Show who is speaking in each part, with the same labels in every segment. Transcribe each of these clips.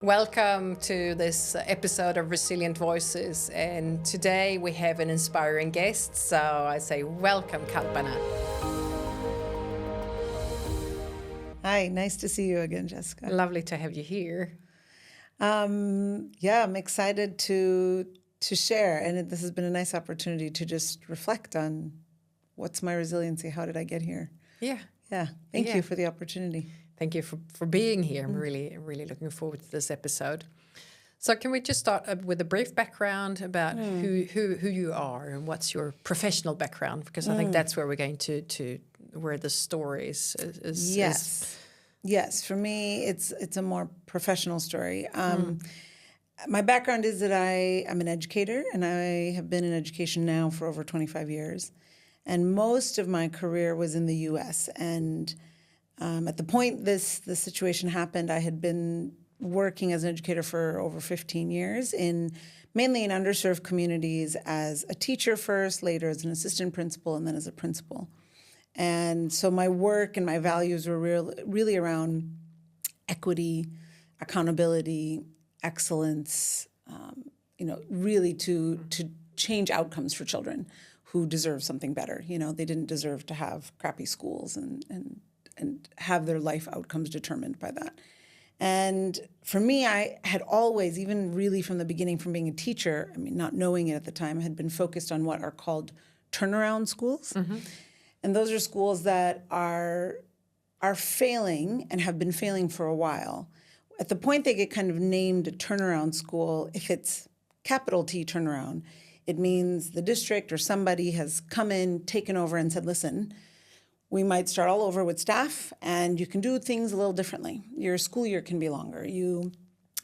Speaker 1: Welcome to this episode of Resilient Voices, and today we have an inspiring guest, so I say welcome, Kalpana.
Speaker 2: Hi, nice to see you again, Jessica.
Speaker 1: Lovely to have you here.
Speaker 2: I'm excited to share, and this has been a nice opportunity to just reflect on what's my resiliency, how did I get here?
Speaker 1: Yeah.
Speaker 2: Thank you for the opportunity.
Speaker 1: Thank you for being here. I'm really looking forward to this episode. So can we just start with a brief background about who you are and what's your professional background? Because I think that's where we're going to where the story is.
Speaker 2: Yes. For me, it's a more professional story. My background is that I'm an educator, and I have been in education now for over 25 years. And most of my career was in the U.S. And at the point the situation happened, I had been working as an educator for over 15 years, mainly in underserved communities as a teacher first, later as an assistant principal, and then as a principal. And so my work and my values were really around equity, accountability, excellence, really to change outcomes for children who deserve something better. They didn't deserve to have crappy schools and have their life outcomes determined by that. And for me, I had always, even really from the beginning, from being a teacher, not knowing it at the time, had been focused on what are called turnaround schools. Mm-hmm. And those are schools that are failing and have been failing for a while. At the point they get kind of named a turnaround school, if it's capital T turnaround, it means the district or somebody has come in, taken over and said, listen, we might start all over with staff, and you can do things a little differently. Your school year can be longer. You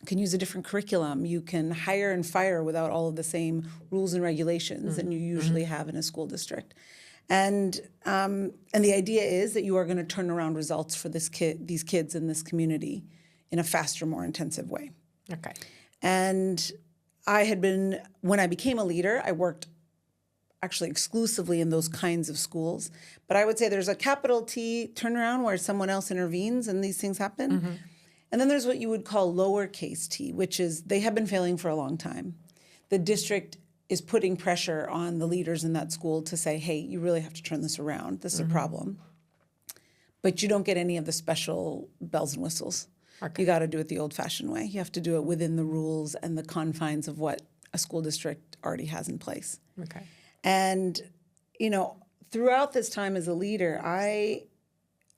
Speaker 2: can use a different curriculum. You can hire and fire without all of the same rules and regulations that you usually have in a school district. And the idea is that you are going to turn around results for these kids in this community in a faster, more intensive way.
Speaker 1: Okay.
Speaker 2: And when I became a leader, I worked actually exclusively in those kinds of schools. But I would say there's a capital T turnaround where someone else intervenes and these things happen. Mm-hmm. And then there's what you would call lowercase t, which is they have been failing for a long time. The district is putting pressure on the leaders in that school to say, hey, you really have to turn this around. This is a problem. But you don't get any of the special bells and whistles. Okay. You got to do it the old-fashioned way. You have to do it within the rules and the confines of what a school district already has in place.
Speaker 1: Okay.
Speaker 2: And, throughout this time as a leader, I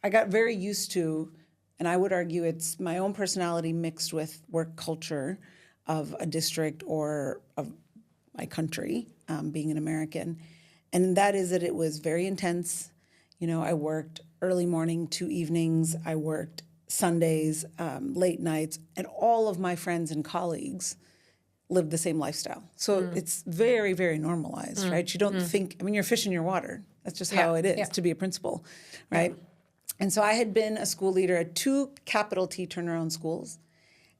Speaker 2: got very used to, and I would argue it's my own personality mixed with work culture of a district or of my country, being an American. And that is that it was very intense. I worked early morning to evenings. I worked Sundays, late nights, and all of my friends and colleagues live the same lifestyle. So it's very, very normalized, right? You don't think, you're a fish in your water. That's just how it is to be a principal, right? Yeah. And so I had been a school leader at 2 capital T turnaround schools.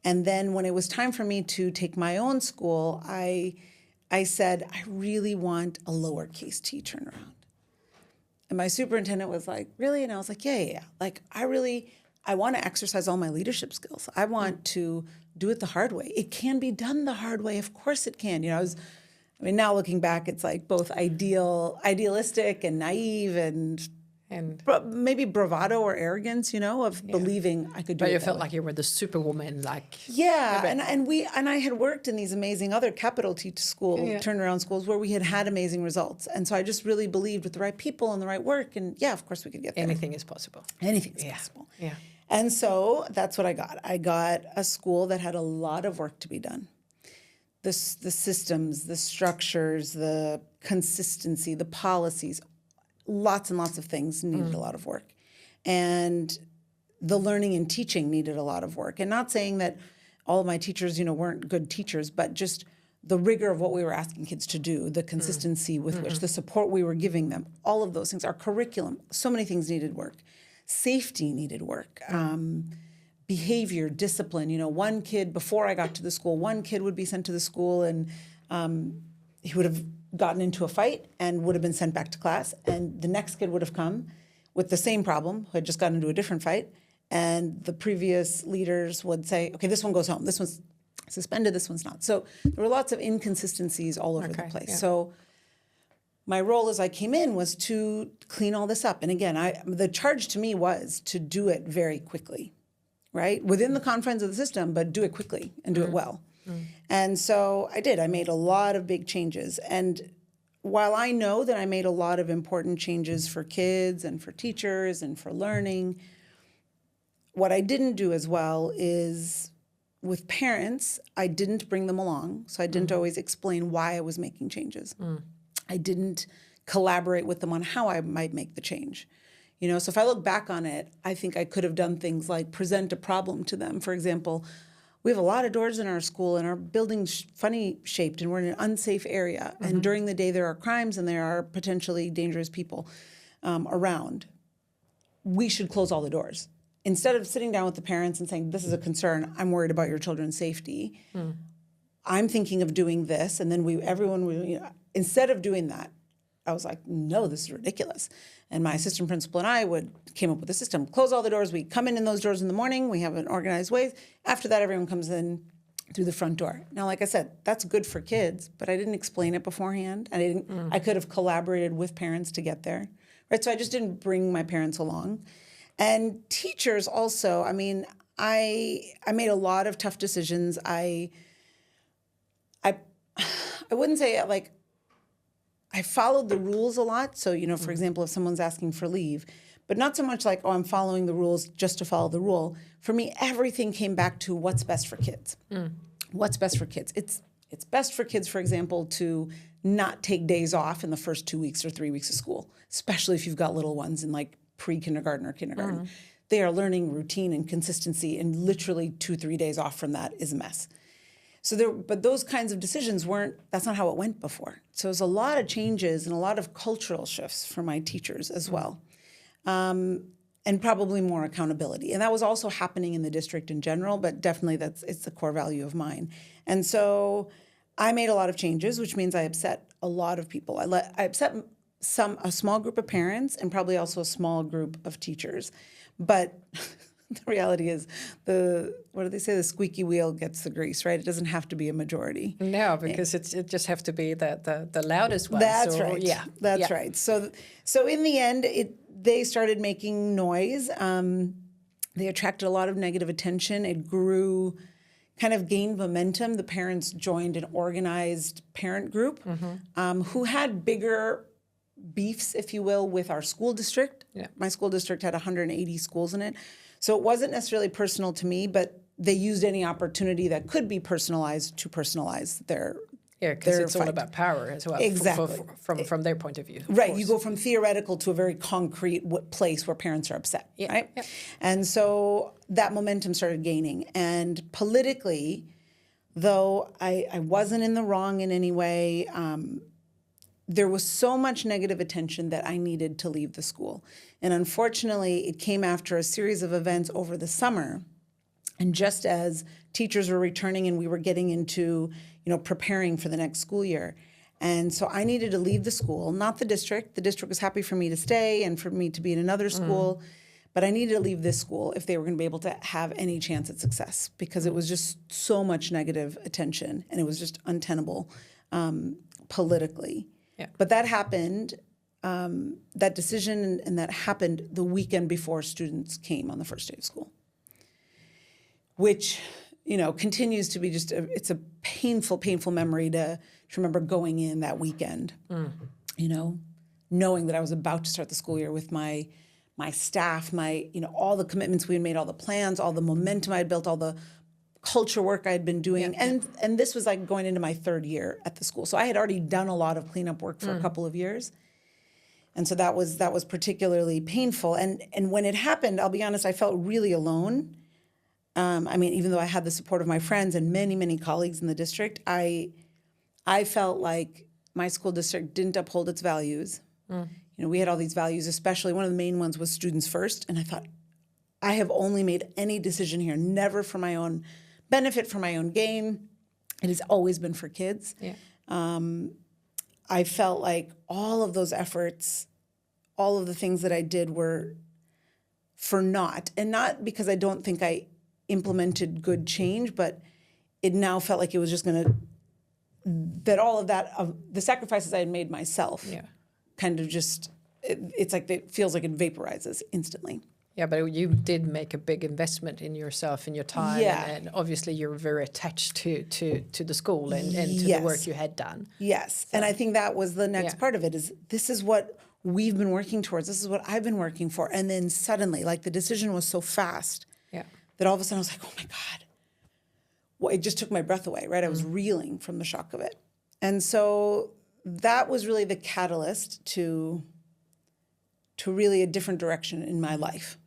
Speaker 2: And then when it was time for me to take my own school, I said, I really want a lowercase t turnaround. And my superintendent was like, really? And I was like, yeah. Like, I want to exercise all my leadership skills. I want to do it the hard way. It can be done the hard way. Of course it can. Now looking back, it's like both idealistic and naive and maybe bravado or arrogance, of believing I could do it.
Speaker 1: But you felt like you were the superwoman, like.
Speaker 2: Yeah, and I had worked in these amazing other capital T school turnaround schools where we had amazing results. And so I just really believed with the right people and the right work, and of course we could get there.
Speaker 1: Anything is possible.
Speaker 2: Anything is possible.
Speaker 1: Yeah.
Speaker 2: And so that's what I got. I got a school that had a lot of work to be done. The systems, the structures, the consistency, the policies, lots and lots of things needed a lot of work. And the learning and teaching needed a lot of work. And not saying that all of my teachers, weren't good teachers, but just the rigor of what we were asking kids to do, the consistency with which, the support we were giving them, all of those things, our curriculum, so many things needed work. Safety needed work. Behavior, discipline. One kid, before I got to the school, one kid would be sent to the school and he would have gotten into a fight and would have been sent back to class. And the next kid would have come with the same problem, who had just gotten into a different fight, and the previous leaders would say, okay, this one goes home, this one's suspended, this one's not. So there were lots of inconsistencies all over the place.
Speaker 1: Yeah.
Speaker 2: So my role as I came in was to clean all this up. And again, the charge to me was to do it very quickly, right? Within the confines of the system, but do it quickly and do it well. And so I did. I made a lot of big changes. And while I know that I made a lot of important changes for kids and for teachers and for learning, what I didn't do as well is with parents, I didn't bring them along. So I didn't always explain why I was making changes. I didn't collaborate with them on how I might make the change. You know, so if I look back on it, I think I could have done things like present a problem to them. For example, we have a lot of doors in our school and our building's funny shaped and we're in an unsafe area. And during the day there are crimes and there are potentially dangerous people around. We should close all the doors. Instead of sitting down with the parents and saying, this is a concern, I'm worried about your children's safety. I'm thinking of doing this. And then instead of doing that, I was like, no, this is ridiculous. And my assistant principal and I came up with a system. Close all the doors. We come in those doors in the morning. We have an organized way. After that, everyone comes in through the front door. Now, like I said, that's good for kids, but I didn't explain it beforehand. I could have collaborated with parents to get there, right? So I just didn't bring my parents along. And teachers also, I mean, I made a lot of tough decisions. I wouldn't say like I followed the rules a lot. So, you know, for example, if someone's asking for leave, but not so much like, oh, I'm following the rules just to follow the rule. For me, everything came back to what's best for kids. What's best for kids? It's best for kids, for example, to not take days off in the first 2 weeks or 3 weeks of school, especially if you've got little ones in like pre-kindergarten or kindergarten. They are learning routine and consistency, and literally 2-3 days off from that is a mess. But those kinds of decisions that's not how it went before. So there's a lot of changes and a lot of cultural shifts for my teachers as well. And probably more accountability. And that was also happening in the district in general, but definitely it's a core value of mine. And so I made a lot of changes, which means I upset a lot of people. I upset a small group of parents and probably also a small group of teachers. But the reality is what do they say? The squeaky wheel gets the grease, right? It doesn't have to be a majority.
Speaker 1: No, because it just have to be the loudest one.
Speaker 2: That's right.
Speaker 1: Yeah.
Speaker 2: That's right. So in the end, they started making noise. They attracted a lot of negative attention. It grew, kind of gained momentum. The parents joined an organized parent group who had bigger beefs, if you will, with our school district. Yeah. My school district had 180 schools in it. So it wasn't necessarily personal to me, but they used any opportunity that could be personalized to personalize their
Speaker 1: because it's all about power as well.
Speaker 2: Exactly.
Speaker 1: From their point of view.
Speaker 2: Right. You go from theoretical to a very concrete place where parents are upset. Yeah. Right. Yeah. And so that momentum started gaining. And politically, though I wasn't in the wrong in any way, there was so much negative attention that I needed to leave the school. And unfortunately, it came after a series of events over the summer. And just as teachers were returning and we were getting into, preparing for the next school year. And so I needed to leave the school, not the district. The district was happy for me to stay and for me to be in another school. But I needed to leave this school if they were going to be able to have any chance at success, because it was just so much negative attention and it was just untenable politically. Yeah. But that happened, that decision and that happened the weekend before students came on the first day of school, which, continues to be it's a painful, painful memory to remember going in that weekend, knowing that I was about to start the school year with my staff, all the commitments we had made, all the plans, all the momentum I had built, all the culture work I had been doing. Yeah. And this was like going into my third year at the school. So I had already done a lot of cleanup work for a couple of years. And so that was particularly painful. And when it happened, I'll be honest, I felt really alone. Even though I had the support of my friends and many, many colleagues in the district, I felt like my school district didn't uphold its values. We had all these values, especially one of the main ones was students first. And I thought, I have only made any decision here, never for my own benefit, for my own gain. It has always been for kids. Yeah. I felt like all of those efforts, all of the things that I did were for naught. And not because I don't think I implemented good change, but it now felt like it was just going to, that all of that, the sacrifices I had made myself kind of just, it's like it feels like it vaporizes instantly.
Speaker 1: Yeah, but you did make a big investment in yourself, in your time, and obviously you're very attached to the school and to the work you had done.
Speaker 2: Yes, so, and I think that was the next part of it, is this is what we've been working towards, this is what I've been working for, and then suddenly, like, the decision was so fast that all of a sudden I was like, oh my God. Well, it just took my breath away, right? I was reeling from the shock of it. And so that was really the catalyst to really a different direction in my life.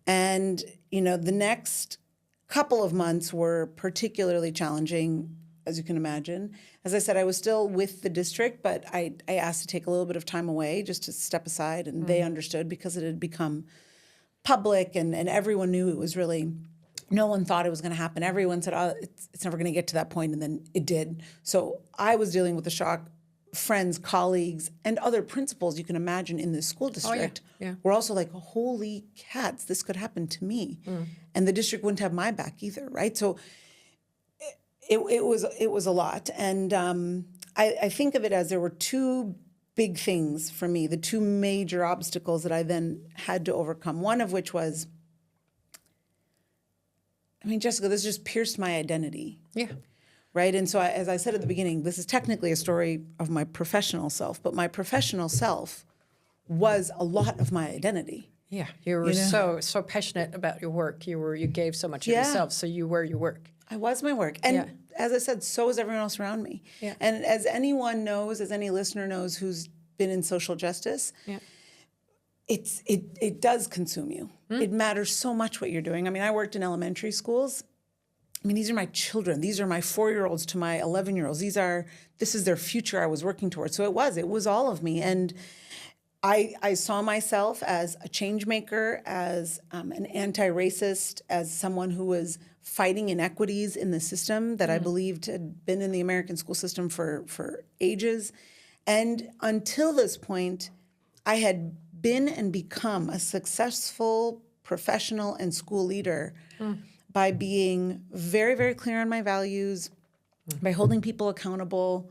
Speaker 2: And, the next couple of months were particularly challenging, as you can imagine. As I said, I was still with the district, but I asked to take a little bit of time away just to step aside, and they understood because it had become public and everyone knew it was really, no one thought it was going to happen. Everyone said, oh, it's never going to get to that point, and then it did. So I was dealing with the shock. Friends, colleagues, and other principals you can imagine in this school district were also like, holy cats, this could happen to me. And the district wouldn't have my back either, right? So it was a lot. And I think of it as there were two big things for me, the two major obstacles that I then had to overcome, one of which was, Jessica, this just pierced my identity. Yeah. Right? And so as I said at the beginning, this is technically a story of my professional self, but my professional self was a lot of my identity.
Speaker 1: Yeah, you were so passionate about your work. You gave so much of yourself, so you were your work.
Speaker 2: I was my work. And as I said, so was everyone else around me. Yeah. And as anyone knows, as any listener knows who's been in social justice, it does consume you. It matters so much what you're doing. I worked in elementary schools. These are my children. These are my 4-year-olds to my 11-year-olds. This is their future I was working towards. So it was all of me. And I saw myself as a change maker, as an anti-racist, as someone who was fighting inequities in the system that I believed had been in the American school system for ages. And until this point, I had been and become a successful professional and school leader by being very, very clear on my values, by holding people accountable,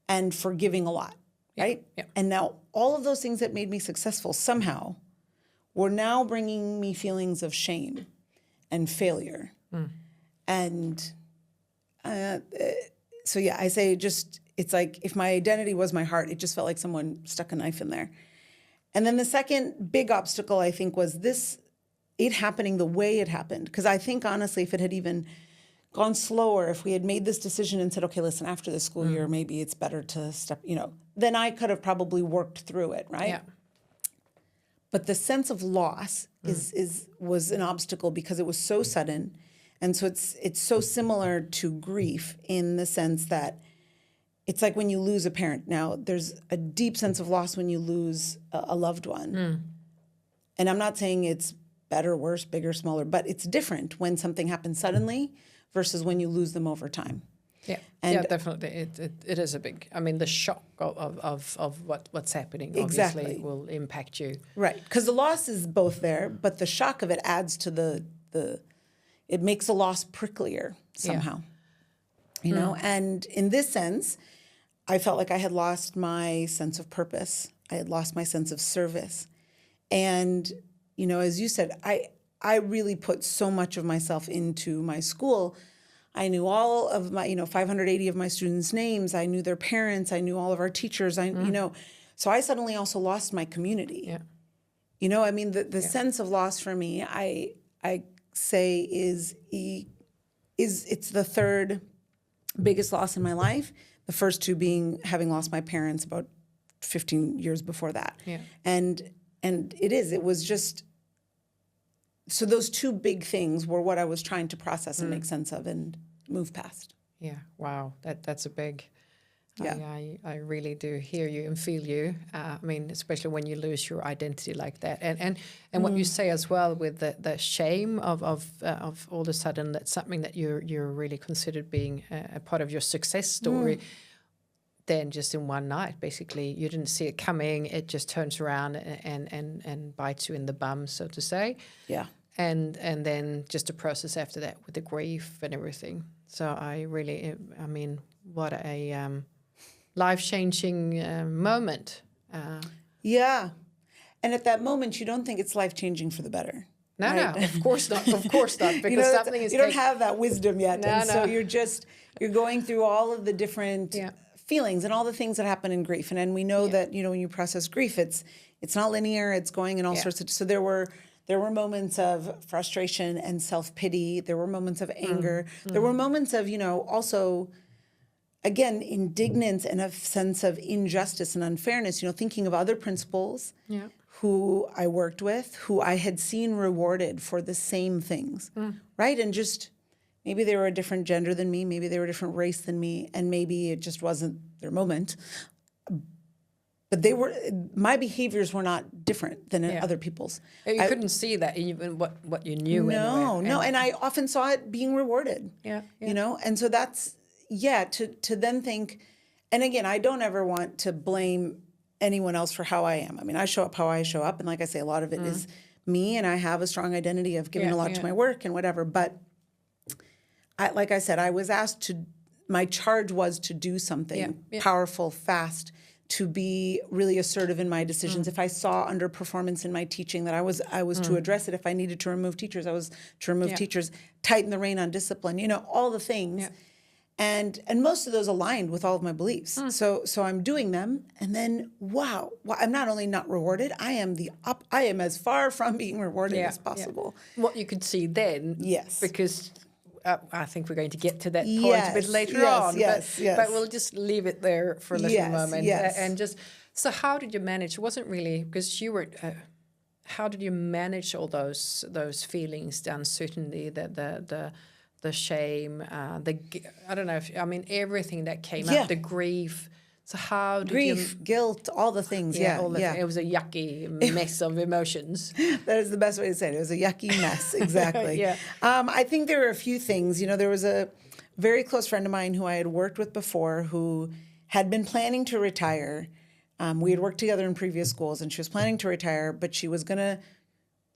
Speaker 2: and forgiving a lot, right? Yeah. And now all of those things that made me successful somehow were now bringing me feelings of shame and failure. And so I say it's like if my identity was my heart, it just felt like someone stuck a knife in there. And then the second big obstacle, I think, was it happening the way it happened. Because I think, honestly, if it had even gone slower, if we had made this decision and said, okay, listen, after the school year, maybe it's better to step, then I could have probably worked through it, right? Yeah. But the sense of loss was an obstacle because it was so sudden. And so it's so similar to grief in the sense that it's like when you lose a parent. Now, there's a deep sense of loss when you lose a loved one. And I'm not saying it's better, worse, bigger, smaller, but it's different when something happens suddenly versus when you lose them over time. Yeah, and
Speaker 1: definitely. It is a big, the shock of what's happening obviously will impact you.
Speaker 2: Right, because the loss is both there, but the shock of it adds to it makes the loss pricklier somehow. And in this sense, I felt like I had lost my sense of purpose. I had lost my sense of service. And as you said, I really put so much of myself into my school. I knew all of my, 580 of my students' names. I knew their parents. I knew all of our teachers. So I suddenly also lost my community. Yeah. The sense of loss for me, I say is it's the third biggest loss in my life. The first two being having lost my parents about 15 years before that. Yeah. And it was just. So those two big things were what I was trying to process and make sense of and move past.
Speaker 1: Yeah, wow, that's a big. Yeah, I really do hear you and feel you. Especially when you lose your identity like that, and what you say as well with the shame of all of a sudden that's something that you're really considered being a part of your success story. then just in one night, basically. You didn't see it coming. It just turns around and bites you in the bum, so to say.
Speaker 2: Yeah.
Speaker 1: And then just a process after that with the grief and everything. So I mean, what a life-changing moment.
Speaker 2: Yeah. And at that moment, you don't think it's life-changing for the better.
Speaker 1: No,
Speaker 2: right?
Speaker 1: no, of course not. Of course not. Because something is...
Speaker 2: You don't have that wisdom yet.
Speaker 1: No,
Speaker 2: and so
Speaker 1: no.
Speaker 2: you're going through all of the different
Speaker 1: Yeah.
Speaker 2: feelings and all the things that happen in grief. And we know that, when you process grief, it's not linear. It's going in all sorts of... So there were moments of frustration and self-pity. There were moments of anger. There were moments of, also, again, indignance and a sense of injustice and unfairness, thinking of other principals who I worked with, who I had seen rewarded for the same things, right? And just maybe they were a different gender than me, maybe they were a different race than me, and maybe it just wasn't their moment. But my behaviors were not different than other people's.
Speaker 1: You couldn't see that even what you knew.
Speaker 2: No,
Speaker 1: anyway.
Speaker 2: no, and I often saw it being rewarded.
Speaker 1: Yeah.
Speaker 2: And so that's to then think, and again, I don't ever want to blame anyone else for how I am. I mean, I show up how I show up, and like I say, a lot of it is me, and I have a strong identity of giving a lot to my work and whatever. But like I said, I was asked my charge was to do something powerful, fast, to be really assertive in my decisions. If I saw underperformance in my teaching, that I was to address it. If I needed to remove teachers, I was to remove teachers, tighten the rein on discipline, all the things. Yeah. And most of those aligned with all of my beliefs. So I'm doing them, and then wow, I'm not only not rewarded, I am as far from being rewarded as possible.
Speaker 1: Yeah. What you could see then, because I think we're going to get to that point a bit later on. But we'll just leave it there for a little moment. And just, so how did you manage? It wasn't really, because you were, how did you manage all those feelings, the uncertainty, the shame, I don't know, everything that came up, the grief. So how did you...
Speaker 2: guilt, all the things,
Speaker 1: It was a yucky mess of emotions.
Speaker 2: That is the best way to say it. It was a yucky mess, exactly. I think there were a few things. There was a very close friend of mine who I had worked with before who had been planning to retire. We had worked together in previous schools, and she was planning to retire, but she was going to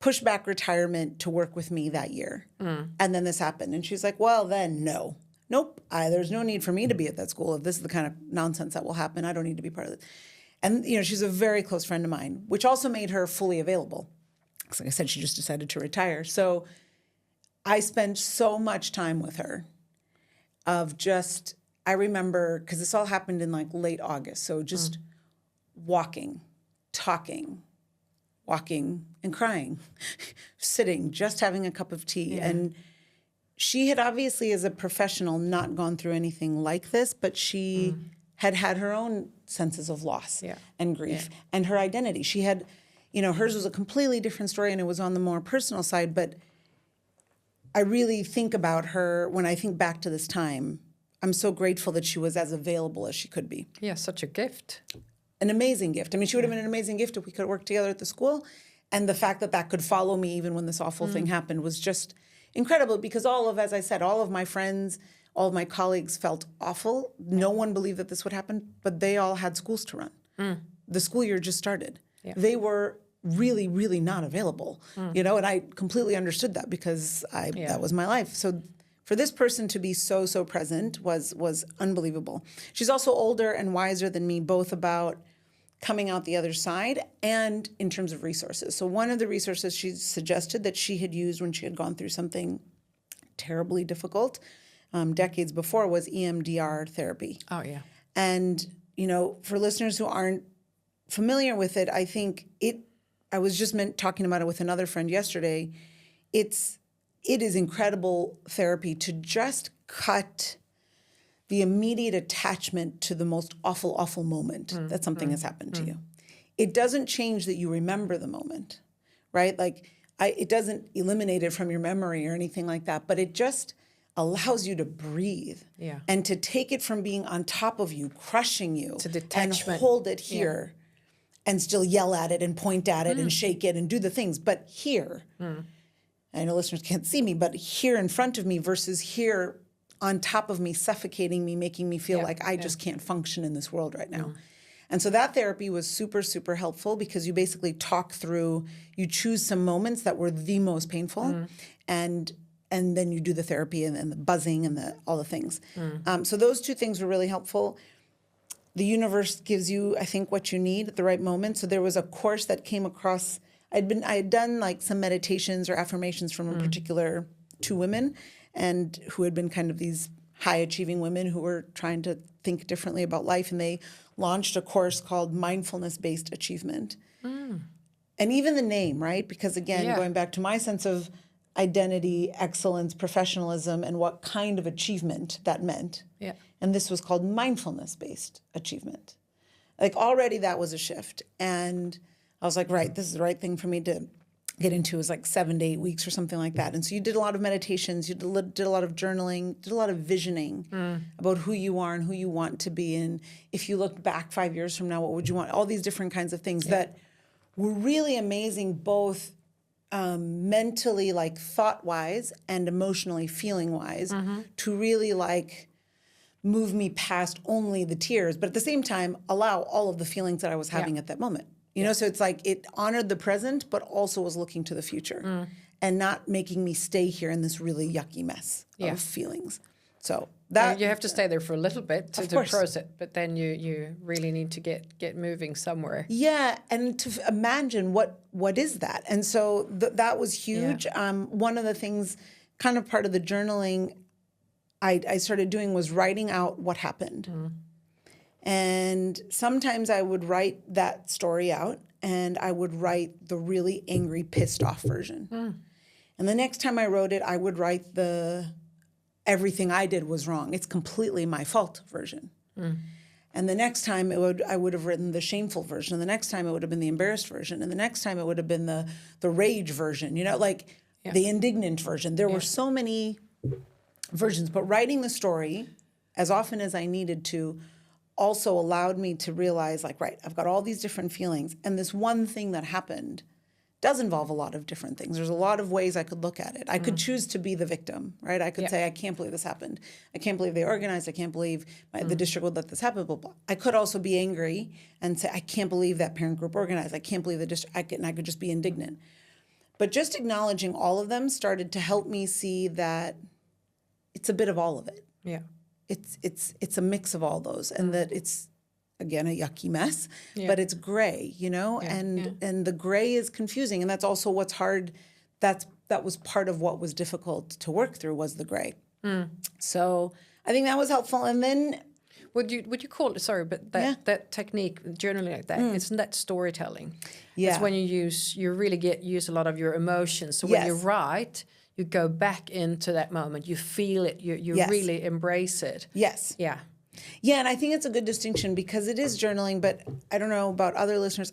Speaker 2: push back retirement to work with me that year. And then this happened. And she's like, well, then no. Nope, there's no need for me to be at that school. If this is the kind of nonsense that will happen, I don't need to be part of it. And, she's a very close friend of mine, which also made her fully available. Because like I said, she just decided to retire. So I spent so much time with her I remember, because this all happened in like late August. So just walking, talking, and crying, sitting, just having a cup of tea. And she had obviously, as a professional, not gone through anything like this, but she had her own senses of loss and grief and her identity. She had, hers was a completely different story, and it was on the more personal side. But I really think about her when I think back to this time. I'm so grateful that she was as available as she could be.
Speaker 1: Yeah, such a gift.
Speaker 2: An amazing gift. I mean, she would have been an amazing gift if we could have worked together at the school. And the fact that could follow me even when this awful thing happened was just incredible, because as I said, all of my friends, all of my colleagues felt awful. No one believed that this would happen, but they all had schools to run. The school year just started. Yeah. They were really, really not available, and I completely understood that because that was my life. So for this person to be so present was unbelievable. She's also older and wiser than me, both about coming out the other side and in terms of resources. So one of the resources she suggested that she had used when she had gone through something terribly difficult decades before was EMDR therapy. Oh, yeah. And, for listeners who aren't familiar with it, I think I was just talking about it with another friend yesterday. It is incredible therapy to just cut the immediate attachment to the most awful moment that something has happened to you. It doesn't change that you remember the moment, right? Like, it doesn't eliminate it from your memory or anything like that, but it just allows you to breathe and to take it from being on top of you, crushing you, to detachment, and hold it here and still yell at it and point at it and shake it and do the things. But here, I know listeners can't see me, but here in front of me versus here on top of me, suffocating me, making me feel like I just can't function in this world right now. And so that therapy was super, super helpful because you basically talk through, you choose some moments that were the most painful, and then you do the therapy and the buzzing and all the things. So those two things were really helpful. The universe gives you, I think, what you need at the right moment. So there was a course that came across. I had done like some meditations or affirmations from a particular two women, and who had been kind of these high achieving women who were trying to think differently about life, and they launched a course called Mindfulness Based Achievement. And even the name, right? Because again, going back to my sense of identity, excellence, professionalism, and what kind of achievement that meant. And this was called mindfulness-based achievement. Like already that was a shift. And I was like, right, this is the right thing for me to get into. It was like 7 to 8 weeks or something like that. And so you did a lot of meditations, you did a lot of journaling, did a lot of visioning about who you are and who you want to be. And if you looked back 5 years from now, what would you want? All these different kinds of things that were really amazing, both mentally, like thought-wise, and emotionally, feeling-wise, to really like move me past only the tears, but at the same time, allow all of the feelings that I was having at that moment. You know, so it's like it honored the present, but also was looking to the future and not making me stay here in this really yucky mess of feelings. So that
Speaker 1: you have to stay there for a little bit to process it, but then you really need to get moving somewhere.
Speaker 2: Yeah, and to imagine what is that? And so that was huge. One of the things, kind of part of the journaling I started doing was writing out what happened. And sometimes I would write that story out, and I would write the really angry, pissed off version. And the next time I wrote it, I would write the everything I did was wrong. It's completely my fault version. And the next time I would have written the shameful version. And the next time it would have been the embarrassed version. And the next time it would have been the rage version, you know, like the indignant version. There were so many versions, but writing the story as often as I needed to also allowed me to realize, like, right, I've got all these different feelings, and this one thing that happened does involve a lot of different things. There's a lot of ways I could look at it. I could choose to be the victim, right? I could say, I can't believe this happened. I can't believe they organized. I can't believe the district would let this happen, blah, blah. I could also be angry and say, I can't believe that parent group organized. I can't believe the district, and I could just be indignant. But just acknowledging all of them started to help me see that it's a bit of all of it. It's a mix of all those, and that it's, again, a yucky mess, but it's gray, you know, and the gray is confusing, and that's also what's hard. That was part of what was difficult to work through, was the gray. So I think that was helpful. And then
Speaker 1: would you call it, sorry, but that technique, journaling like that, isn't that storytelling? It's when you really use a lot of your emotions. So when you write, you go back into that moment, you feel it, you really embrace it. Yeah, and I think it's a good distinction, because it is journaling, but I don't know about other listeners.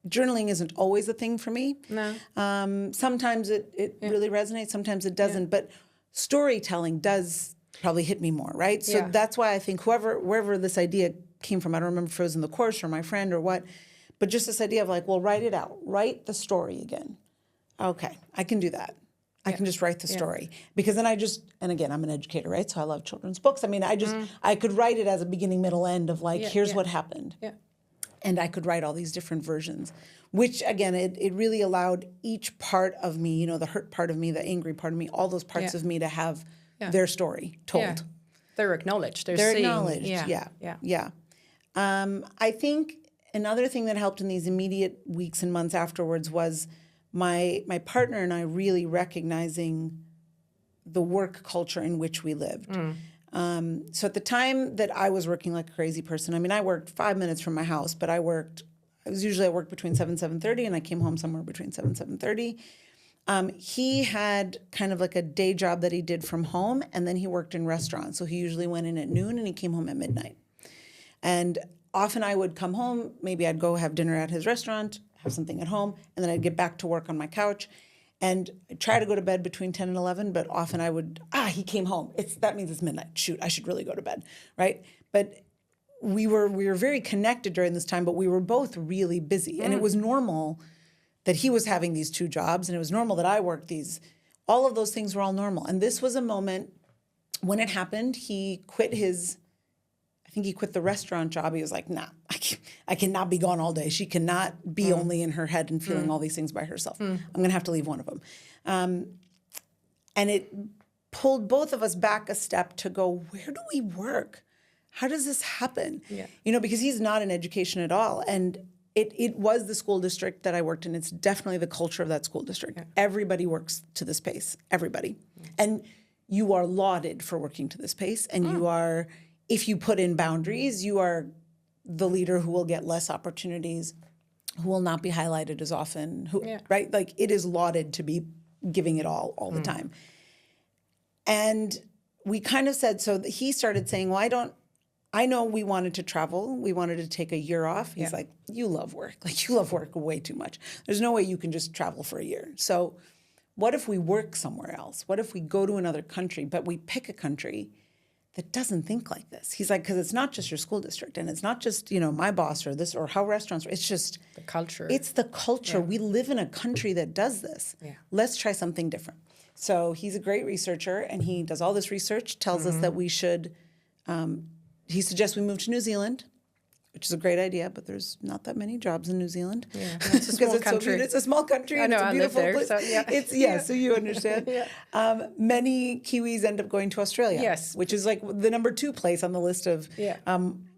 Speaker 1: Journaling isn't always a thing for me.
Speaker 2: No.
Speaker 1: Sometimes
Speaker 2: it really resonates, sometimes it doesn't, but storytelling does probably hit me more, right? So that's why I think wherever this idea came from, I don't remember if it was in the course or my friend or what, but just this idea of like, well, write it out, write the story again. Okay, I can do that. I can just write the story, because then and again, I'm an educator, right? So I love children's books. I mean, I could write it as a beginning, middle, end of like, here's what happened. And I could write all these different versions, which again, it really allowed each part of me, you know, the hurt part of me, the angry part of me, all those parts of me to have their story told.
Speaker 1: They're acknowledged.
Speaker 2: They're acknowledged. I think another thing that helped in these immediate weeks and months afterwards was my partner and I really recognizing the work culture in which we lived. So at the time that I was working like a crazy person, I mean, I worked 5 minutes from my house, but I worked between 7:30, and I came home somewhere between 7:30. He had kind of like a day job that he did from home, and then he worked in restaurants. So he usually went in at noon and he came home at midnight. And often I would come home, maybe I'd go have dinner at his restaurant, have something at home, and then I'd get back to work on my couch and try to go to bed between 10 and 11, but often I would, he came home. That means it's midnight. Shoot, I should really go to bed, right? But we were very connected during this time, but we were both really busy. And it was normal that he was having these two jobs, and it was normal that I worked these. All of those things were all normal. And this was a moment when it happened, he quit I think he quit the restaurant job. He was like, nah, I cannot be gone all day. She cannot be only in her head and feeling all these things by herself. I'm going to have to leave one of them. And it pulled both of us back a step to go, where do we work? How does this happen?
Speaker 1: Yeah.
Speaker 2: You know, because he's not in education at all. And it was the school district that I worked in. It's definitely the culture of that school district. Yeah. Everybody works to this pace, everybody. Yeah. And you are lauded for working to this pace. And you are, if you put in boundaries, you are the leader who will get less opportunities, who will not be highlighted as often, right? Like it is lauded to be giving it all the time. And we kind of said, so he started saying, well, I know we wanted to travel. We wanted to take a year off. He's like, you love work. Like you love work way too much. There's no way you can just travel for a year. So what if we work somewhere else? What if we go to another country, but we pick a country that doesn't think like this? He's like, because it's not just your school district and it's not just, you know, my boss or this or how restaurants, it's just
Speaker 1: the culture.
Speaker 2: It's the culture. Yeah. We live in a country that does this. Yeah. Let's try something different. So he's a great researcher and he does all this research, tells us that we should, he suggests we move to New Zealand, which is a great idea, but there's not that many jobs in New Zealand. Yeah, it's a small country. It's a small country.
Speaker 1: I know,
Speaker 2: it's a beautiful
Speaker 1: I live there,
Speaker 2: place.
Speaker 1: So yeah.
Speaker 2: So you understand. Many Kiwis end up going to Australia,
Speaker 1: yes,
Speaker 2: which is like the number 2 place on the list of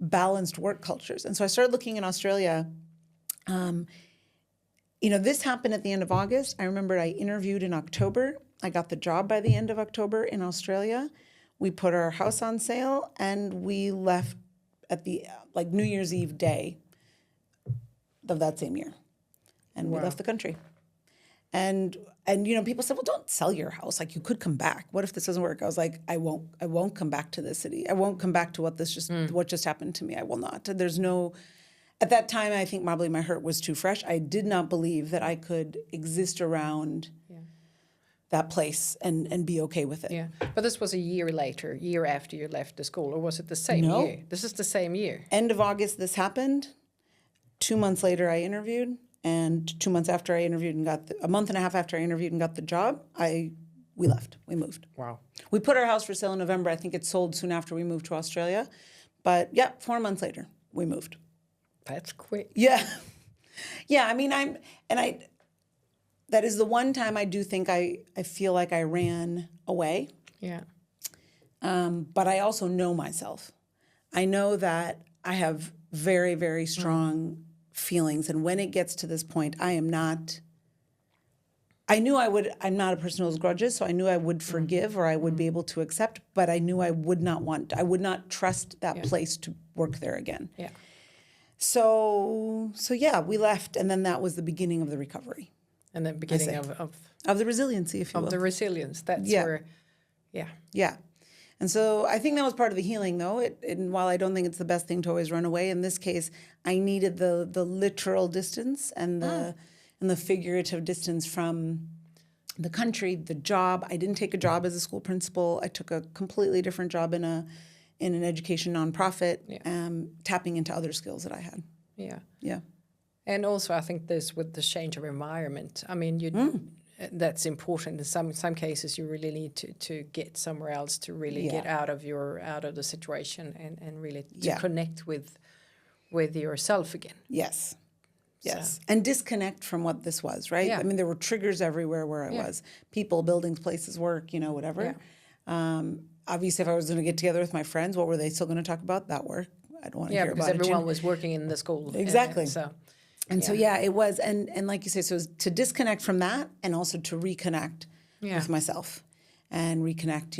Speaker 2: balanced work cultures. And so I started looking in Australia. You know, this happened at the end of August. I remember I interviewed in October. I got the job by the end of October in Australia. We put our house on sale and we left at the New Year's Eve day of that same year. And we left the country. And you know, people said, well, don't sell your house. Like you could come back. What if this doesn't work? I was like, I won't come back to this city. I won't come back to what just happened to me. I will not. There's no, at that time, I think probably my hurt was too fresh. I did not believe that I could exist around that place and be okay with it.
Speaker 1: Yeah, but this was a year after you left the school, or was it the same year? This is the same year.
Speaker 2: End of August, this happened. 2 months later, I interviewed, and 2 months after I interviewed and a month and a half after I interviewed and got the job, we left. We moved.
Speaker 1: Wow.
Speaker 2: We put our house for sale in November. I think it sold soon after we moved to Australia, but 4 months later, we moved.
Speaker 1: That's quick.
Speaker 2: Yeah, yeah. I mean, that is the one time I do think I feel like I ran away. Yeah. But I also know myself. I know that I have very, very strong feelings. And when it gets to this point, I'm not a person who holds grudges, so I knew I would forgive or I would be able to accept, but I knew I would not trust that place to work there again. Yeah. So we left, and then that was the beginning of the recovery.
Speaker 1: And then beginning
Speaker 2: of the resiliency, if you will.
Speaker 1: Of the resilience. That's where,
Speaker 2: Yeah. And so I think that was part of the healing, though. And while I don't think it's the best thing to always run away, in this case, I needed the literal distance and the figurative distance from the country, the job. I didn't take a job as a school principal. I took a completely different job in an education nonprofit, tapping into other skills that I had. Yeah. Yeah.
Speaker 1: And also, I think this with the change of environment. I mean, that's important. In some cases, you really need to get somewhere else to really get out of the situation and really to connect with yourself again.
Speaker 2: Yes. Yes. So. And disconnect from what this was, right? Yeah. I mean, there were triggers everywhere where I was. People, buildings, places, work, whatever. Yeah. Obviously, if I was going to get together with my friends, what were they still going to talk about? That work. I don't want to hear about it.
Speaker 1: Yeah, because everyone was working in the school.
Speaker 2: Exactly. So it was, and like you say, so it was to disconnect from that and also to reconnect with myself and reconnect,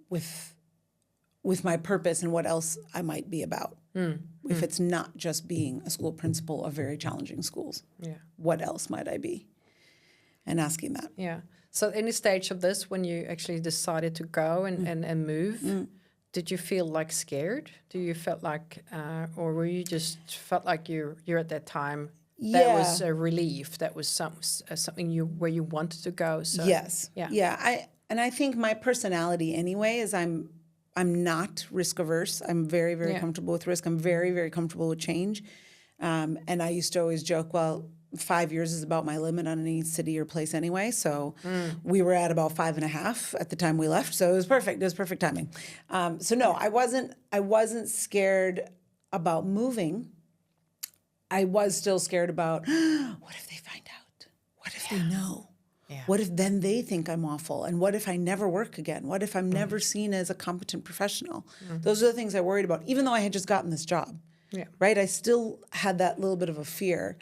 Speaker 2: with my purpose and what else I might be about. If it's not just being a school principal of very challenging schools, what else might I be? And asking that.
Speaker 1: Yeah. So any stage of this, when you actually decided to go and move, did you feel like scared? Do you felt like, or were you just felt like you're at that time? That was a relief. That was something where you wanted to go. So,
Speaker 2: yes. Yeah. I think my personality anyway is I'm not risk averse. I'm very, very comfortable with risk. I'm very, very comfortable with change. And I used to always joke, well, 5 years is about my limit on any city or place anyway. So we were at about 5.5 at the time we left. So it was perfect. It was perfect timing. So no, I wasn't scared about moving. I was still scared about, what if they find out? What if they know?
Speaker 1: Yeah.
Speaker 2: What if then they think I'm awful? And what if I never work again? What if I'm never seen as a competent professional? Those are the things I worried about, even though I had just gotten this job.
Speaker 1: Yeah.
Speaker 2: Right? I still had that little bit of a fear.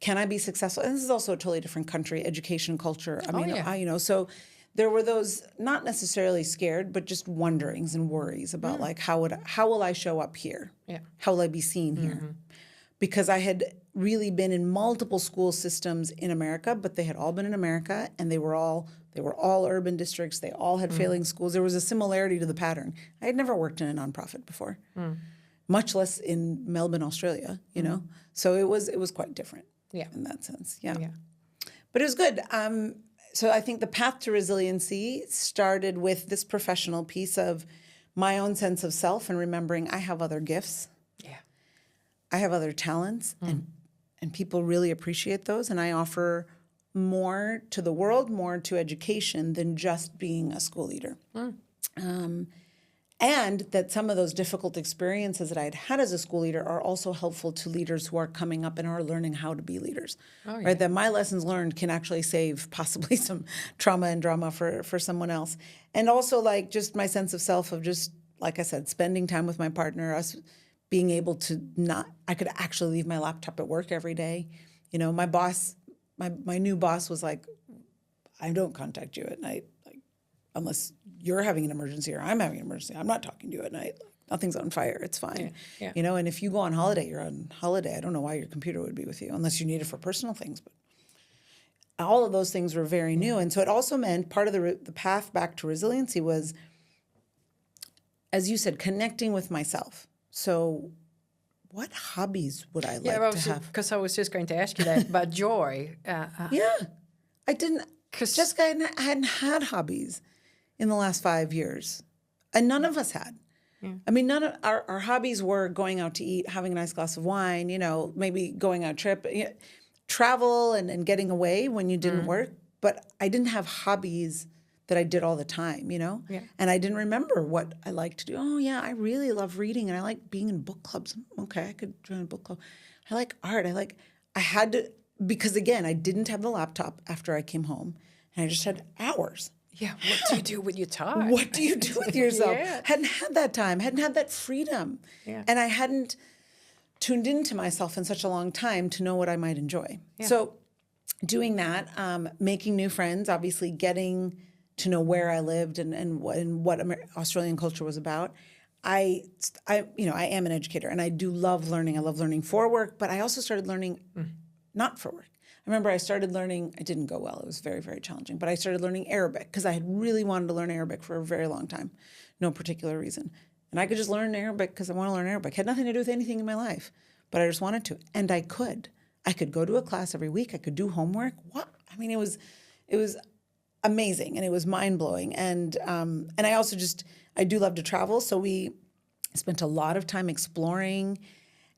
Speaker 2: Can I be successful? And this is also a totally different country, education, culture. I mean, so there were those, not necessarily scared, but just wonderings and worries about like, how will I show up here?
Speaker 1: Yeah.
Speaker 2: How will I be seen here? Because I had really been in multiple school systems in America, but they had all been in America, and they were all urban districts. They all had failing schools. There was a similarity to the pattern. I had never worked in a nonprofit before, much less in Melbourne, Australia. You know, so it was quite different.
Speaker 1: Yeah.
Speaker 2: In that sense, yeah. But it was good. So I think the path to resiliency started with this professional piece of my own sense of self and remembering I have other gifts.
Speaker 1: Yeah.
Speaker 2: I have other talents, and people really appreciate those. And I offer more to the world, more to education than just being a school leader. And that some of those difficult experiences that I had as a school leader are also helpful to leaders who are coming up and are learning how to be leaders. Right? That my lessons learned can actually save possibly some trauma and drama for someone else. And also like just my sense of self of just, like I said, spending time with my partner, us being able to I could actually leave my laptop at work every day. You know, my boss, my new boss was like, I don't contact you at night, like, unless you're having an emergency or I'm having an emergency. I'm not talking to you at night. Like, nothing's on fire. It's fine.
Speaker 1: Yeah.
Speaker 2: You know, and if you go on holiday, you're on holiday. I don't know why your computer would be with you unless you need it for personal things. But all of those things were very new. And so it also meant part of the path back to resiliency was, as you said, connecting with myself. So what hobbies would I like to have?
Speaker 1: Because I was just going to ask you that about joy.
Speaker 2: Yeah. I didn't, Jessica, I hadn't had hobbies in the last 5 years. And none of us had. Yeah. I mean, none of our hobbies were going out to eat, having a nice glass of wine, you know, maybe going on a trip, travel and getting away when you didn't work. But I didn't have hobbies that I did all the time, you know?
Speaker 1: Yeah.
Speaker 2: And I didn't remember what I liked to do. Oh, yeah, I really love reading, and I like being in book clubs. Okay, I could join a book club. I like art. I had to, because again, I didn't have the laptop after I came home, and I just had hours.
Speaker 1: Yeah, what do you do with your time?
Speaker 2: What do you do with yourself? Hadn't had that time, hadn't had that freedom.
Speaker 1: Yeah.
Speaker 2: And I hadn't tuned into myself in such a long time to know what I might enjoy. Yeah. So doing that, making new friends, obviously getting to know where I lived and what Australian culture was about. I am an educator, and I do love learning. I love learning for work, but I also started learning not for work. I remember I started learning, it didn't go well. It was very, very challenging, but I started learning Arabic because I had really wanted to learn Arabic for a very long time, no particular reason. And I could just learn Arabic because I want to learn Arabic. It had nothing to do with anything in my life, but I just wanted to. And I could. I could go to a class every week. I could do homework. What? I mean, it was amazing, and it was mind-blowing. And I also I do love to travel, so we spent a lot of time exploring,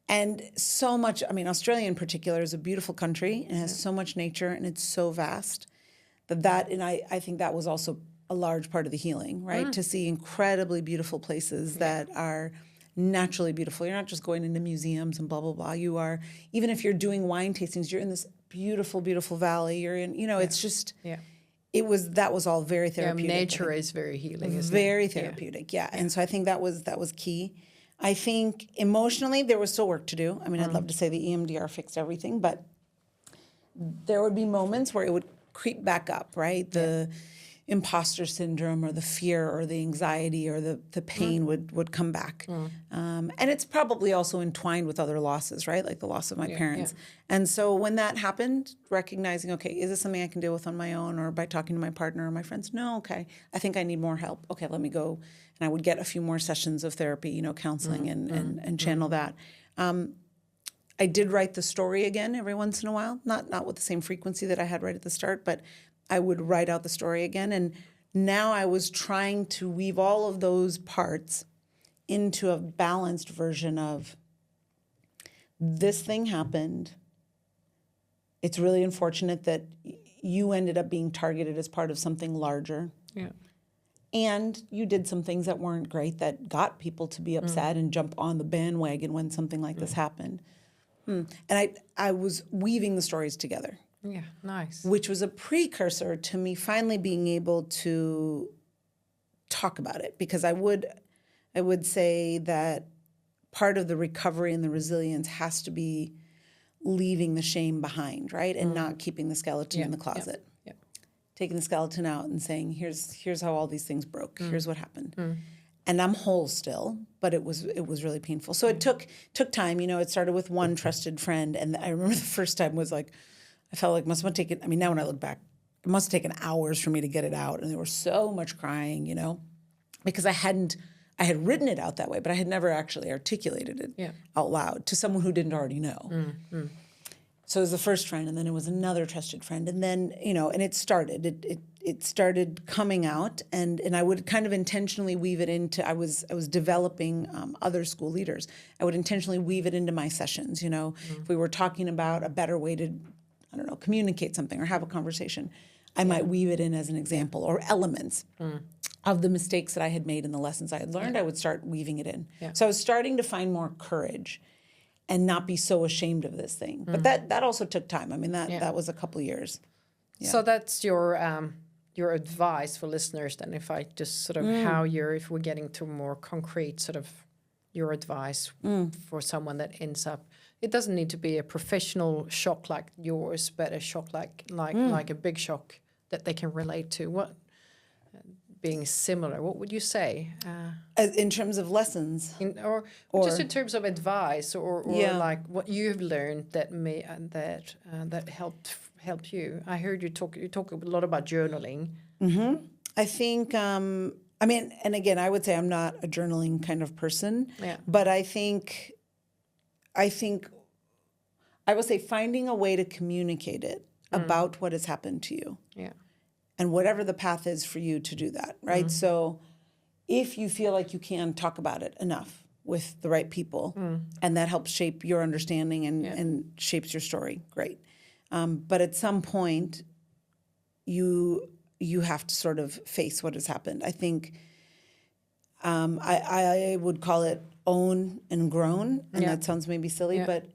Speaker 2: and so much, I mean, Australia in particular is a beautiful country and has so much nature, and it's so vast and I think that was also a large part of the healing, right? To see incredibly beautiful places that are naturally beautiful. You're not just going into museums and blah, blah, blah. You are, even if you're doing wine tastings, you're in this beautiful, beautiful valley. You're in, it's just... Yeah. That was all very therapeutic.
Speaker 1: Yeah, nature is very healing, isn't it?
Speaker 2: Very therapeutic, yeah. And so I think that was key. I think emotionally there was still work to do. I mean, I'd love to say the EMDR fixed everything, but there would be moments where it would creep back up, right? The imposter syndrome or the fear or the anxiety or the pain would come back. And it's probably also entwined with other losses, right? Like the loss of my parents. Yeah. And so when that happened, recognizing, okay, is this something I can deal with on my own or by talking to my partner or my friends? No, okay. I think I need more help. Okay, let me go. And I would get a few more sessions of therapy, counseling and channel that. I did write the story again every once in a while, not with the same frequency that I had right at the start, but I would write out the story again. And now I was trying to weave all of those parts into a balanced version of this thing happened. It's really unfortunate that you ended up being targeted as part of something larger.
Speaker 1: Yeah.
Speaker 2: And you did some things that weren't great that got people to be upset and jump on the bandwagon when something like this happened. And I was weaving the stories together.
Speaker 1: Yeah, nice.
Speaker 2: Which was a precursor to me finally being able to talk about it, because I would say that part of the recovery and the resilience has to be leaving the shame behind, right? And not keeping the skeleton in the closet.
Speaker 1: Yeah.
Speaker 2: Taking the skeleton out and saying, here's how all these things broke. Here's what happened. And I'm whole still, but it was really painful. So it took time. You know, it started with one trusted friend, and I remember the first time was like, I felt like it must have taken, I mean, now when I look back, it must have taken hours for me to get it out. And there was so much crying, you know, because I had written it out that way, but I had never actually articulated it out loud to someone who didn't already know. So it was the first friend, and then it was another trusted friend. And then, you know, and it started coming out, and I would kind of intentionally weave it into, I was developing other school leaders. I would intentionally weave it into my sessions, you know. If we were talking about a better way to, I don't know, communicate something or have a conversation, I might weave it in as an example or elements of the mistakes that I had made and the lessons I had learned. I would start weaving it in. So I was starting to find more courage and not be so ashamed of this thing. But that also took time. I mean, that was a couple of years. Yeah.
Speaker 1: So that's your advice for listeners then, if I just sort of if we're getting to more concrete sort of your advice for someone that ends up, it doesn't need to be a professional shock like yours, but a shock like a big shock that they can relate to. What being similar, what would you say?
Speaker 2: In terms of lessons?
Speaker 1: Or just in terms of advice or like what you've learned that that helped you. I heard you talk a lot about journaling.
Speaker 2: I think, I mean, and again, I would say I'm not a journaling kind of person, but I think I would say finding a way to communicate it about what has happened to you. Yeah. And whatever the path is for you to do that, right? So if you feel like you can talk about it enough with the right people and that helps shape your understanding and shapes your story, great. But at some point, you have to sort of face what has happened. I think I would call it own and grown, and that sounds maybe silly, but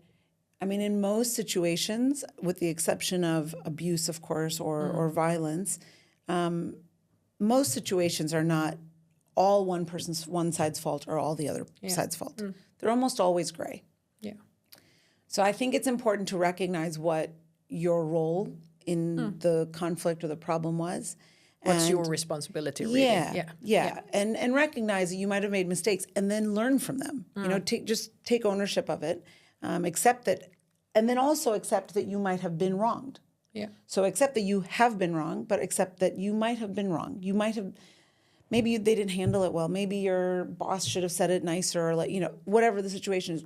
Speaker 2: I mean, in most situations, with the exception of abuse, of course, or violence, most situations are not all one side's fault or all the other side's fault. They're almost always gray. Yeah. So I think it's important to recognize what your role in the conflict or the problem was.
Speaker 1: What's your responsibility, really?
Speaker 2: Yeah. And recognize that you might have made mistakes and then learn from them. You know, take ownership of it. Accept that, and then also accept that you might have been wronged. Yeah. So accept that you have been wrong, but accept that you might have been wrong. You might have, maybe they didn't handle it well. Maybe your boss should have said it nicer, or like, you know, whatever the situation is.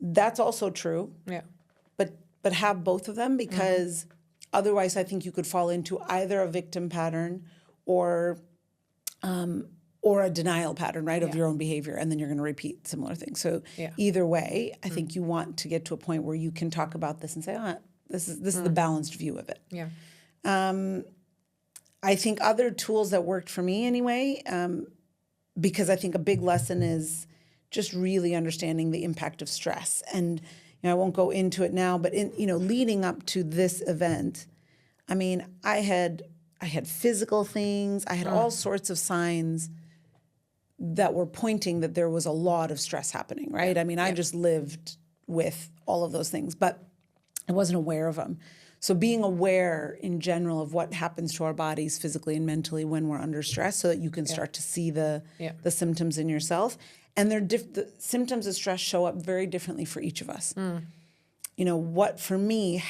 Speaker 2: That's also true. Yeah. But have both of them, because otherwise I think you could fall into either a victim pattern or a denial pattern, right, of your own behavior, and then you're going to repeat similar things. So either way, I think you want to get to a point where you can talk about this and say, this is the balanced view of it. Yeah. I think other tools that worked for me anyway, because I think a big lesson is just really understanding the impact of stress. And you know, I won't go into it now, but leading up to this event, I mean, I had physical things, I had all sorts of signs that were pointing that there was a lot of stress happening, right? I mean, I just lived with all of those things, but I wasn't aware of them. So being aware in general of what happens to our bodies physically and mentally when we're under stress, so that you can start to see the symptoms in yourself. And the symptoms of stress show up very differently for each of us. You know, for me,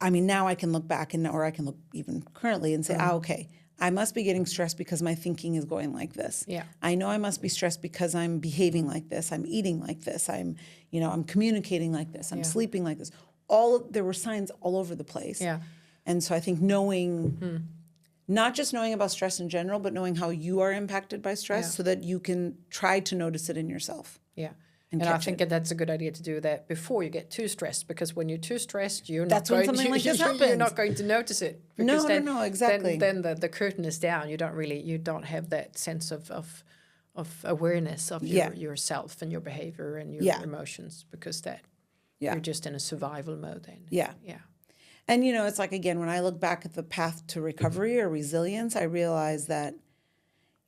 Speaker 2: now I can look back or I can look even currently and say, okay, I must be getting stressed because my thinking is going like this. Yeah. I know I must be stressed because I'm behaving like this. I'm eating like this. I'm communicating like this. I'm sleeping like this. There were signs all over the place. Yeah. And so I think knowing, not just knowing about stress in general, but knowing how you are impacted by stress so that you can try to notice it in yourself.
Speaker 1: Yeah. And I
Speaker 2: catch
Speaker 1: think
Speaker 2: it.
Speaker 1: that's a good idea to do that before you get too stressed, because when you're too stressed,
Speaker 2: That's when something like this
Speaker 1: you're
Speaker 2: happens.
Speaker 1: not going to notice it. Because
Speaker 2: No, exactly.
Speaker 1: Then the curtain is down. You don't have that sense of awareness of yourself and your behavior and your emotions, because you're just in a survival mode then.
Speaker 2: Yeah. And, it's like, again, when I look back at the path to recovery or resilience, I realize that,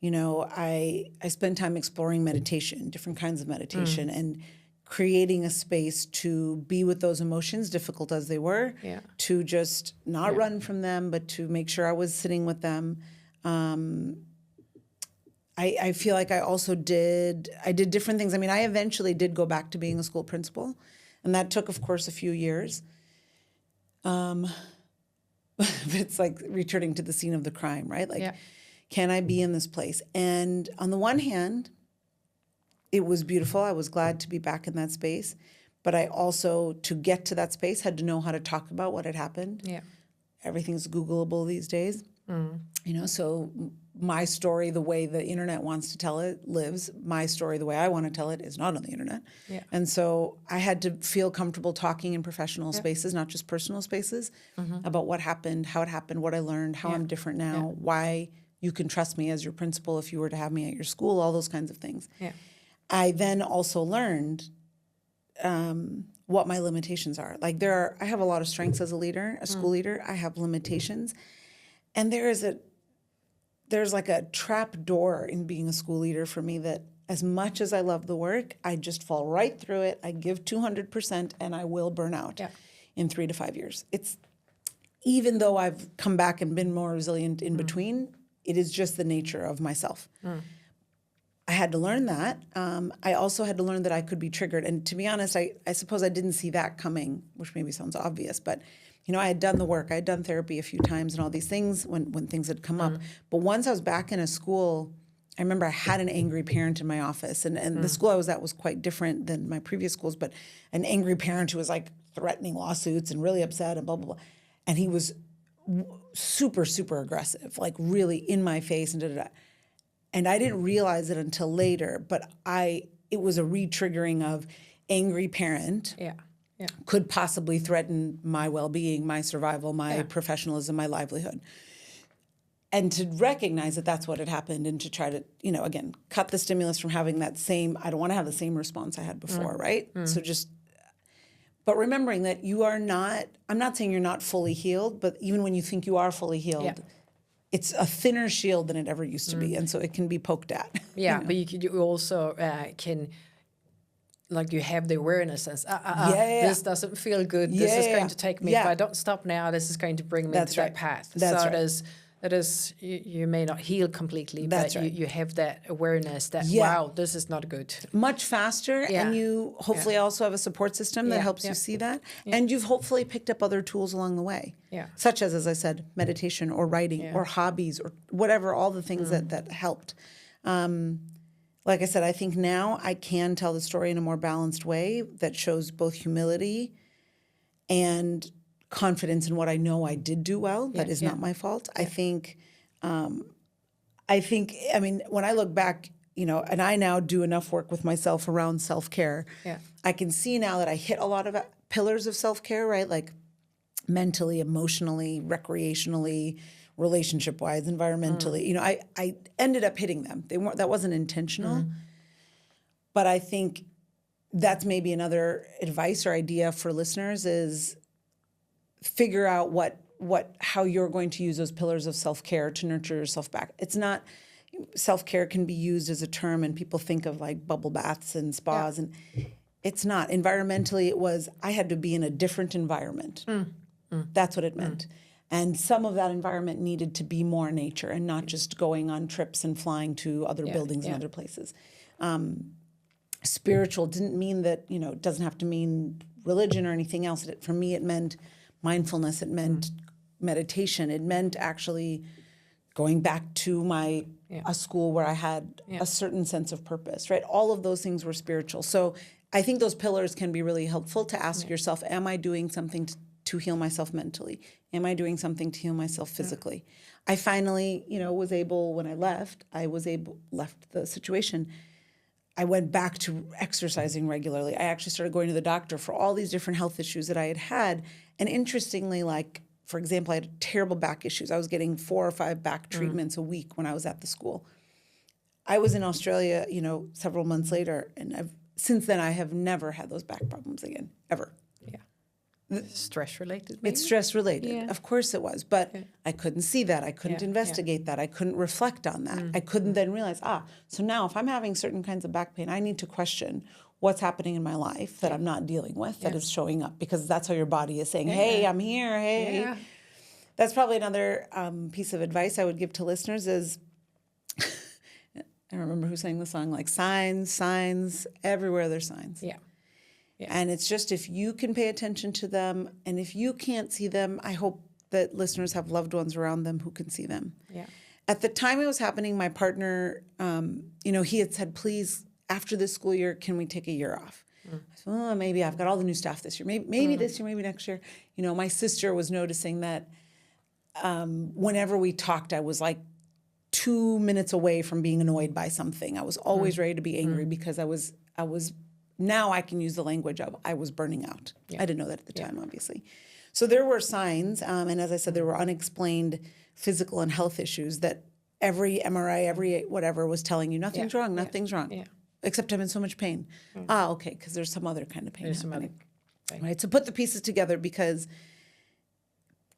Speaker 2: I spend time exploring meditation, different kinds of meditation, and creating a space to be with those emotions, difficult as they were, to just not run from them, but to make sure I was sitting with them. I feel like I did different things. I mean, I eventually did go back to being a school principal, and that took, of course, a few years. But it's like returning to the scene of the crime, right? Like, can I be in this place? And on the one hand, it was beautiful. I was glad to be back in that space. But I also, to get to that space, had to know how to talk about what had happened.
Speaker 1: Yeah.
Speaker 2: Everything's Googleable these days. So my story, the way the internet wants to tell it, lives. My story, the way I want to tell it, is not on the internet.
Speaker 1: Yeah.
Speaker 2: And so I had to feel comfortable talking in professional spaces, not just personal spaces, about what happened, how it happened, what I learned, how I'm different now, why you can trust me as your principal if you were to have me at your school, all those kinds of things.
Speaker 1: Yeah.
Speaker 2: I then also learned what my limitations are. Like I have a lot of strengths as a leader, a school leader. I have limitations. And there's like a trap door in being a school leader for me, that as much as I love the work, I just fall right through it. I give 200% and I will burn out in 3 to 5 years. It's, even though I've come back and been more resilient in between, it is just the nature of myself. I had to learn that. I also had to learn that I could be triggered. And to be honest, I suppose I didn't see that coming, which maybe sounds obvious, but I had done the work. I had done therapy a few times and all these things when things had come up. But once I was back in a school, I remember I had an angry parent in my office. And the school I was at was quite different than my previous schools, but an angry parent who was like threatening lawsuits and really upset and blah, blah, blah. And he was super, super aggressive, like really in my face and da-da-da. And I didn't realize it until later, but it was a re-triggering of angry parent. Could possibly threaten my well-being, my survival, my professionalism, my livelihood. And to recognize that that's what had happened, and to try to, again, cut the stimulus from having that same, I don't want to have the same response I had before, right? So but remembering that you are not, I'm not saying you're not fully healed, but even when you think you are fully healed, it's a thinner shield than it ever used to be. And so it can be poked at.
Speaker 1: But you also can, like, you have the awareness as, this doesn't feel good. This is going to take me. If I don't stop now, this is going to bring me to that path. It is, you may not heal completely, but you have that awareness that, wow, this is not good.
Speaker 2: Much faster, and you hopefully also have a support system that helps you see that. And you've hopefully picked up other tools along the way, such as I said, meditation or writing or hobbies or whatever, all the things that helped. Like I said, I think now I can tell the story in a more balanced way that shows both humility and confidence in what I know I did do well. That is not my fault. I think, when I look back, and I now do enough work with myself around self-care, I can see now that I hit a lot of pillars of self-care, right? Like mentally, emotionally, recreationally, relationship-wise, environmentally. I ended up hitting them. That wasn't intentional. But I think that's maybe another advice or idea for listeners is figure out how you're going to use those pillars of self-care to nurture yourself back. It's not, self-care can be used as a term and people think of like bubble baths and spas, and it's not. Environmentally, it was, I had to be in a different environment. That's what it meant. And some of that environment needed to be more nature and not just going on trips and flying to other buildings and other places. Spiritual didn't mean that, it doesn't have to mean religion or anything else. For me, it meant mindfulness. It meant meditation. It meant actually going back to a school where I had a certain sense of purpose, right? All of those things were spiritual. So I think those pillars can be really helpful to ask yourself, am I doing something to heal myself mentally? Am I doing something to heal myself physically? I finally, was able, when I left the situation, I went back to exercising regularly. I actually started going to the doctor for all these different health issues that I had had. And interestingly, like, for example, I had terrible back issues. I was getting 4 or 5 back treatments a week when I was at the school. I was in Australia, several months later, and since then I have never had those back problems again, ever.
Speaker 1: Yeah. Stress related, maybe?
Speaker 2: It's stress related.
Speaker 1: Yeah.
Speaker 2: Of course it was. But I couldn't see that. I couldn't investigate that. I couldn't reflect on that. I couldn't then realize, so now if I'm having certain kinds of back pain, I need to question what's happening in my life that I'm not dealing with that is showing up, because that's how your body is saying, hey, I'm here, hey.
Speaker 1: Yeah.
Speaker 2: That's probably another piece of advice I would give to listeners is, I don't remember who sang the song, like signs, everywhere there's signs.
Speaker 1: Yeah.
Speaker 2: And it's just, if you can pay attention to them, and if you can't see them, I hope that listeners have loved ones around them who can see them.
Speaker 1: Yeah.
Speaker 2: At the time it was happening, my partner, he had said, please, after this school year, can we take a year off? I said, maybe I've got all the new staff this year. Maybe this year, maybe next year. My sister was noticing that whenever we talked, I was like 2 minutes away from being annoyed by something. I was always ready to be angry because I was. Now I can use the language of I was burning out. I didn't know that at the time, obviously. So there were signs, and as I said, there were unexplained physical and health issues that every MRI, every whatever was telling you, nothing's wrong, nothing's wrong. Yeah. Except I'm in so much pain. Okay, because there's some other kind of pain happening. Right? So put the pieces together, because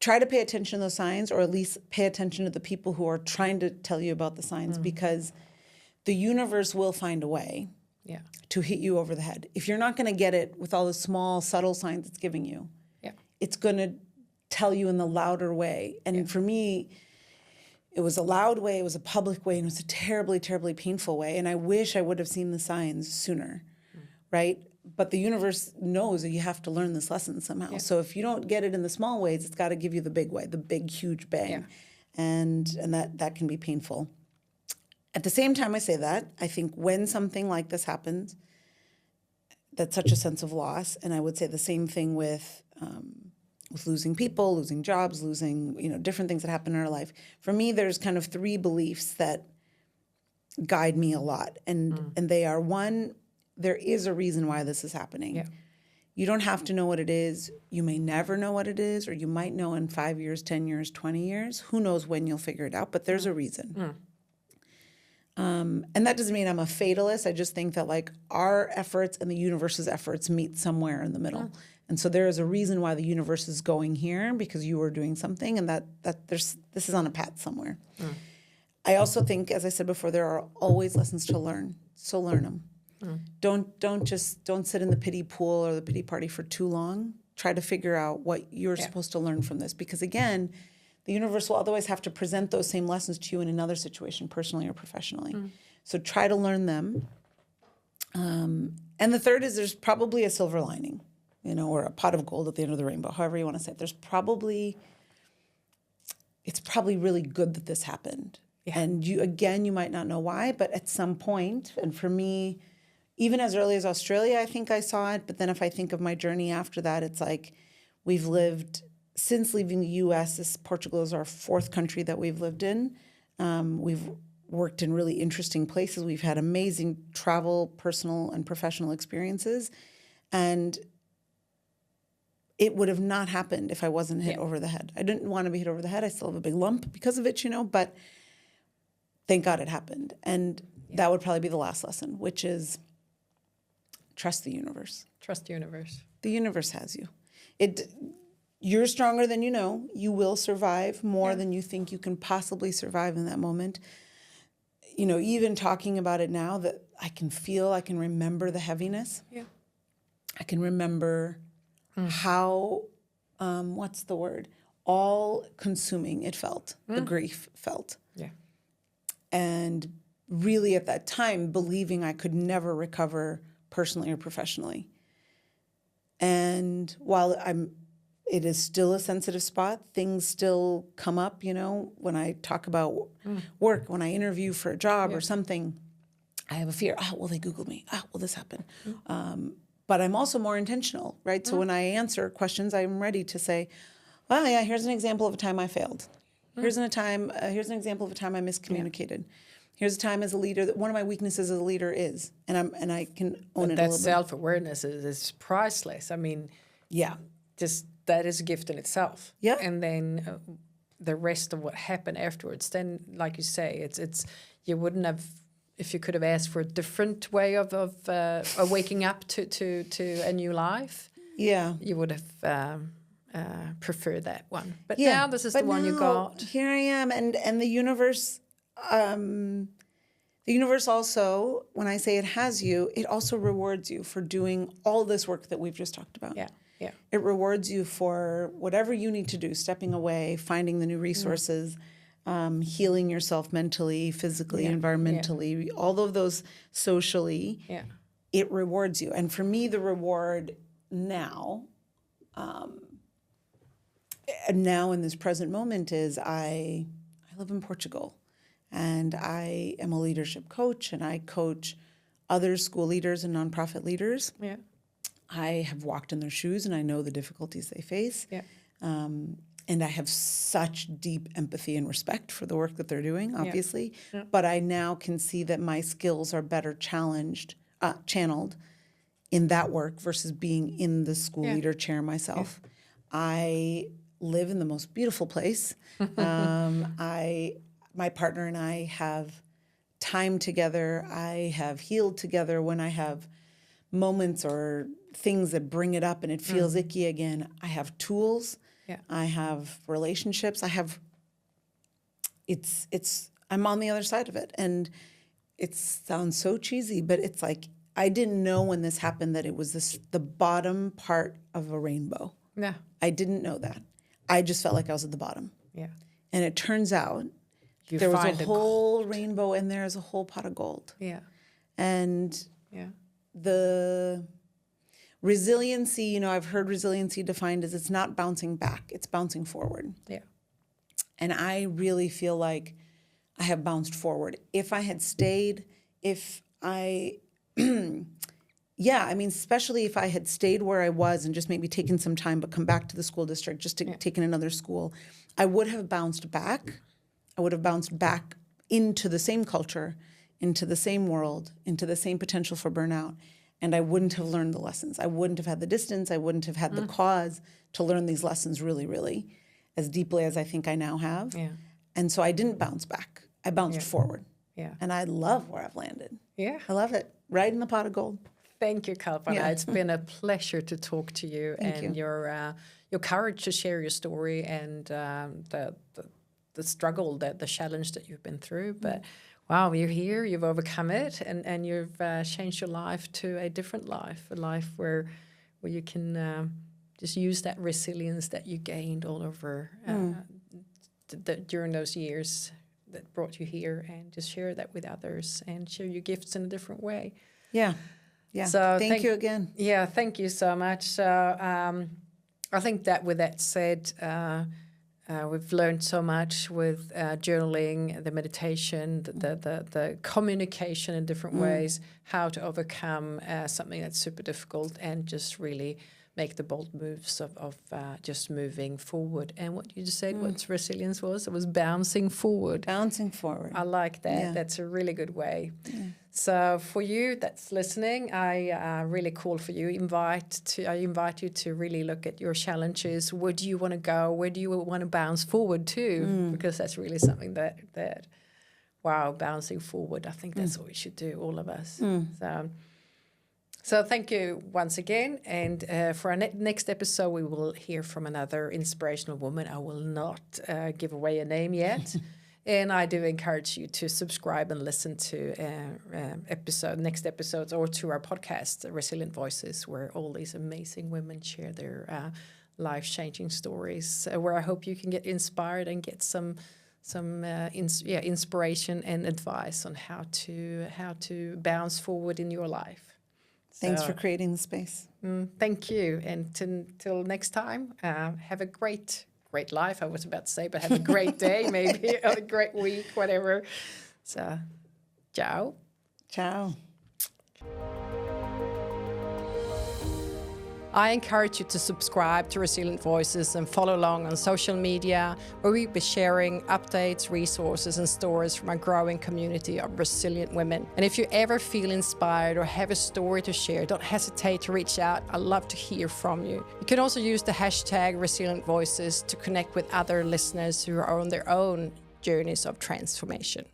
Speaker 2: try to pay attention to those signs, or at least pay attention to the people who are trying to tell you about the signs, because the universe will find a way to hit you over the head. If you're not going to get it with all the small, subtle signs it's giving you, it's going to tell you in the louder way. And for me, it was a loud way, it was a public way, and it was a terribly, terribly painful way. And I wish I would have seen the signs sooner, right? But the universe knows that you have to learn this lesson somehow. Yeah. So if you don't get it in the small ways, it's got to give you the big way, the big, huge bang. Yeah. And that can be painful. At the same time I say that, I think when something like this happens, that's such a sense of loss. And I would say the same thing with losing people, losing jobs, losing, different things that happen in our life. For me, there's kind of 3 beliefs that guide me a lot. And they are, 1, there is a reason why this is happening. Yeah. You don't have to know what it is. You may never know what it is, or you might know in 5 years, 10 years, 20 years. Who knows when you'll figure it out, but there's a reason. And that doesn't mean I'm a fatalist. I just think that like our efforts and the universe's efforts meet somewhere in the middle. And so there is a reason why the universe is going here, because you were doing something, and that this is on a path somewhere. I also think, as I said before, there are always lessons to learn. So learn them. Don't sit in the pity pool or the pity party for too long. Try to figure out what you're supposed to learn from this, because again, the universe will otherwise have to present those same lessons to you in another situation, personally or professionally. So try to learn them. And the third is, there's probably a silver lining, or a pot of gold at the end of the rainbow, however you want to say it. It's probably really good that this happened. Yeah. And you might not know why, but at some point, and for me, even as early as Australia, I think I saw it. But then if I think of my journey after that, it's like we've lived, since leaving the U.S., Portugal is our 4th country that we've lived in. We've worked in really interesting places. We've had amazing travel, personal and professional experiences. And it would have not happened if I wasn't hit over the head. I didn't want to be hit over the head. I still have a big lump because of it, but thank God it happened. And that would probably be the last lesson, which is trust the universe.
Speaker 1: Trust the universe.
Speaker 2: The universe has you. You're stronger than you know. You will survive more than you think you can possibly survive in that moment. Even talking about it now, that I can remember the heaviness. Yeah. I can remember how, what's the word? All consuming it felt. The grief felt. Yeah. And really at that time, believing I could never recover personally or professionally. And while it is still a sensitive spot, things still come up, when I talk about work, when I interview for a job or something, I have a fear. Will they Google me? Will this happen? But I'm also more intentional, right? So when I answer questions, I'm ready to say, well, here's an example of a time I failed. Here's an example of a time I miscommunicated. Here's a time as a leader that one of my weaknesses as a leader is, and I can own it a
Speaker 1: That
Speaker 2: little bit.
Speaker 1: self-awareness is priceless. I mean,
Speaker 2: Yeah.
Speaker 1: just that is a gift in itself.
Speaker 2: Yeah.
Speaker 1: And then the rest of what happened afterwards, then, like you say, it's you wouldn't have, if you could have asked for a different way of waking up to a new life,
Speaker 2: Yeah.
Speaker 1: you would have preferred that one. But
Speaker 2: Yeah.
Speaker 1: now this is
Speaker 2: But
Speaker 1: the one you
Speaker 2: now,
Speaker 1: got.
Speaker 2: Here I am, and the universe. The universe also, when I say it has you, it also rewards you for doing all this work that we've just talked about.
Speaker 1: Yeah, yeah.
Speaker 2: It rewards you for whatever you need to do, stepping away, finding the new resources, healing yourself mentally, physically, environmentally, all of those socially.
Speaker 1: Yeah.
Speaker 2: It rewards you. And for me, the reward now in this present moment is I live in Portugal. And I am a leadership coach, and I coach other school leaders and nonprofit leaders.
Speaker 1: Yeah.
Speaker 2: I have walked in their shoes, and I know the difficulties they face.
Speaker 1: Yeah.
Speaker 2: And I have such deep empathy and respect for the work that they're doing, obviously.
Speaker 1: Yeah.
Speaker 2: But I now can see that my skills are better channeled in that work versus being in the school leader chair myself. I live in the most beautiful place. My partner and I have time together. I have healed together when I have moments or things that bring it up and it feels icky again. I have tools.
Speaker 1: Yeah.
Speaker 2: I have relationships. I'm on the other side of it. And it sounds so cheesy, but it's like, I didn't know when this happened that it was the bottom part of a rainbow.
Speaker 1: Yeah.
Speaker 2: I didn't know that. I just felt like I was at the bottom.
Speaker 1: Yeah.
Speaker 2: And it turns out there was a whole rainbow and there's a whole pot of gold.
Speaker 1: Yeah.
Speaker 2: And the resiliency, I've heard resiliency defined as it's not bouncing back, it's bouncing forward.
Speaker 1: Yeah.
Speaker 2: And I really feel like I have bounced forward. If I had stayed, especially if I had stayed where I was and just maybe taken some time but come back to the school district, just to taken another school, I would have bounced back. I would have bounced back into the same culture, into the same world, into the same potential for burnout. And I wouldn't have learned the lessons. I wouldn't have had the distance. I wouldn't have had the cause to learn these lessons really, really as deeply as I think I now have.
Speaker 1: Yeah.
Speaker 2: And so I didn't bounce back. I bounced forward.
Speaker 1: Yeah.
Speaker 2: And I love where I've landed.
Speaker 1: Yeah.
Speaker 2: I love it. Right in the pot of gold.
Speaker 1: Thank you, Kalpana.
Speaker 2: Yeah.
Speaker 1: It's been a pleasure to talk to you.
Speaker 2: Thank
Speaker 1: and
Speaker 2: you.
Speaker 1: your courage to share your story and the struggle, the challenge that you've been through. But wow, you're here, you've overcome it, and you've changed your life to a different life, a life where you can just use that resilience that you gained all over during those years that brought you here, and just share that with others and share your gifts in a different way.
Speaker 2: Yeah. Yeah.
Speaker 1: So
Speaker 2: thank you again.
Speaker 1: Yeah, thank you so much. So I think that with that said, we've learned so much with journaling, the meditation, the communication in different ways, how to overcome something that's super difficult, and just really make the bold moves of just moving forward. And what you just said, what resilience was, it was bouncing forward.
Speaker 2: Bouncing forward.
Speaker 1: I like that.
Speaker 2: Yeah.
Speaker 1: That's a really good way. Yeah. So for you that's listening, I really call for you. I invite you to really look at your challenges. Where do you want to go? Where do you want to bounce forward to? Because that's really something that bouncing forward. I think that's what we should do, all of us. So thank you once again. And for our next episode, we will hear from another inspirational woman. I will not give away a name yet. And I do encourage you to subscribe and listen to next episodes, or to our podcast, Resilient Voices, where all these amazing women share their life-changing stories, where I hope you can get inspired and get some inspiration and advice on how to bounce forward in your life.
Speaker 2: Thanks for creating the space.
Speaker 1: Thank you. And till next time, have a great life, I was about to say, but have a great day, maybe, a great week, whatever. So, ciao.
Speaker 2: Ciao.
Speaker 1: I encourage you to subscribe to Resilient Voices and follow along on social media, where we'll be sharing updates, resources, and stories from our growing community of resilient women. And if you ever feel inspired or have a story to share, don't hesitate to reach out. I'd love to hear from you. You can also use the hashtag Resilient Voices to connect with other listeners who are on their own journeys of transformation.